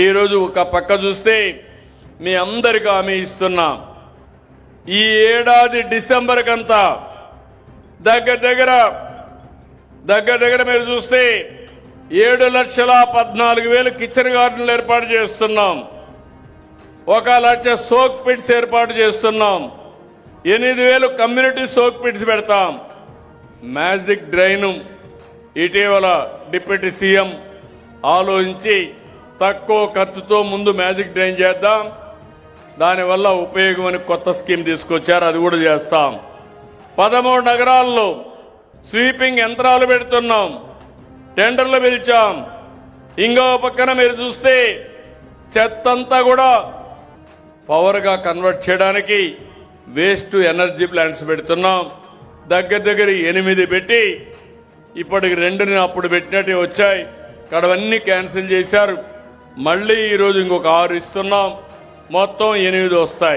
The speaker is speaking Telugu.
ఈరోజు ఒక పక్క చూస్తే మీ అందరికీ హామీ ఇస్తున్నా, ఈ ఏడాది డిసెంబర్ కంతా దగ్గర దగ్గర మీరు చూస్తే 7,14,000 కిచెన్ గార్డెన్లు ఏర్పాటు చేస్తున్నాం. 1,00,000 సోక్ పిట్స్ ఏర్పాటు చేస్తున్నాం. 8,000 కమ్యూనిటీ సోక్ పిట్స్ పెడతాం. మ్యాజిక్ డ్రైన్ ఇటీవల డిప్యూటీ సీఎం ఆలోచించి తక్కువ ఖర్చుతో ముందు మ్యాజిక్ డ్రైన్ చేద్దాం, దానివల్ల ఉపయోగం అని కొత్త స్కీమ్ తీసుకొచ్చారు, అది కూడా చేస్తాం. 13 నగరాల్లో స్వీపింగ్ యంత్రాలు పెడుతున్నాం, టెండర్లు పిలిచాం. ఇంకో పక్కన మీరు చూస్తే చెత్తంతా కూడా పవర్గా కన్వర్ట్ చేయడానికి వేస్ట్ టు ఎనర్జీ ప్లాంట్స్ పెడుతున్నాం. దగ్గర 8 పెట్టి ఇప్పటికి 2 అప్పుడు పెట్టినట్టు వచ్చాయి, కడవన్నీ క్యాన్సిల్ చేశారు. మళ్ళీ ఈరోజు ఇంకొక 6 ఇస్తున్నాం, మొత్తం 8 వస్తాయి.